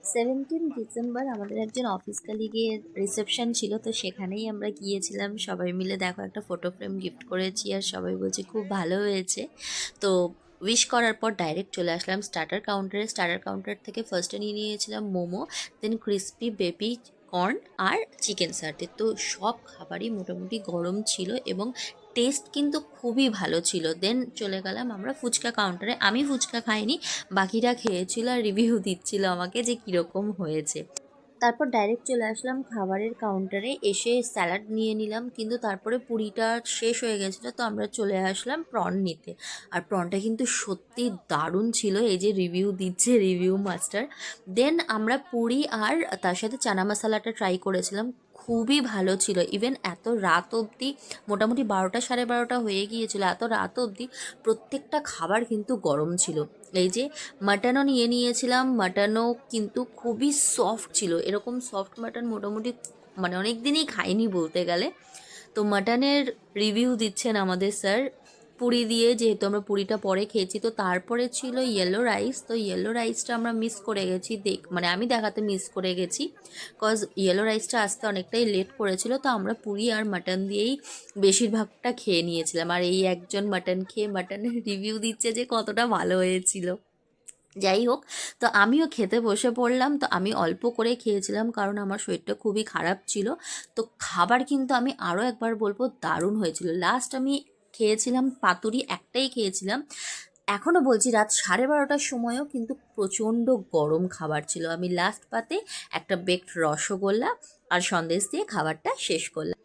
December আমাদের একজন office কালিগের reception ছিল, তো সেখানেই আমরা গিয়েছিলাম সবাই মিলে। দেখো, একটা ফটো ফ্রেম গিফট করেছি আর সবাই বলছে খুব ভালো হয়েছে। তো উইশ করার পর ডাইরেক্ট চলে আসলাম স্টার্টার কাউন্টার থেকে ফার্স্টে নিয়ে নিয়েছিলাম মোমো, দেন ক্রিস্পি বেবি কর্ন আর চিকেন সার্টে। তো সব খাবারই মোটামুটি গরম ছিল এবং টেস্ট কিন্তু খুবই ভালো ছিল। দেন চলে গেলাম আমরা ফুচকা কাউন্টারে। আমি ফুচকা খাইনি, বাকিরা খেয়েছিল আর রিভিউ দিচ্ছিল আমাকে যে কীরকম হয়েছে। তারপর ডাইরেক্ট চলে আসলাম খাবারের কাউন্টারে, এসে স্যালাড নিয়ে নিলাম, কিন্তু তারপরে পুরিটা শেষ হয়ে গেছিলো, তো আমরা চলে আসলাম প্রন নিতে। আর প্রনটা কিন্তু সত্যি দারুণ ছিল, এই যে রিভিউ দিচ্ছে রিভিউ মাস্টার। দেন আমরা পুরি আর তার সাথে চানা মশলাটা ট্রাই করেছিলাম, খুবই ভালো ছিল। ইভেন এত রাত অবধি, মোটামুটি 12টা 12:30 হয়ে গিয়েছিলো, এত রাত অবধি প্রত্যেকটা খাবার কিন্তু গরম ছিল। এই যে মাটনও নিয়ে নিয়েছিলাম, মাটনও কিন্তু খুবই সফট ছিল। এরকম সফট মাটন মোটামুটি মানে অনেক দিনই খাইনি বলতে গেলে। তো মাটনের রিভিউ দিচ্ছেন আমাদের স্যার পুরি দিয়ে, যেহেতু আমরা পুরিটা পরে খেয়েছি। তো তারপরে ছিল ইয়েলো রাইস, তো ইয়েলো রাইসটা আমরা মিস করে গেছি, মানে আমি দেখাতে মিস করে গেছি, কজ ইয়েলো রাইসটা আসতে অনেকটাই লেট করেছিল। তো আমরা পুরি আর মাটন দিয়েই বেশিরভাগটা খেয়ে নিয়েছিলাম। আর এই একজন মাটন খেয়ে মাটনের রিভিউ দিচ্ছে যে কতটা ভালো হয়েছিল। যাই হোক, তো আমিও খেতে বসে পড়লাম। তো আমি অল্প করে খেয়েছিলাম কারণ আমার শরীরটা খুবই খারাপ ছিল। তো খাবার কিন্তু আমি আরও একবার বলবো দারুণ হয়েছিল। লাস্ট আমি খেয়েছিলাম পাতুরি, একটাই খেয়েছিলাম। এখনও বলছি, রাত 12:30টার সময়ও কিন্তু প্রচণ্ড গরম খাবার ছিল। আমি লাস্ট পাতে একটা বেকড রসগোল্লা আর সন্দেশ দিয়ে খাবারটা শেষ করলাম।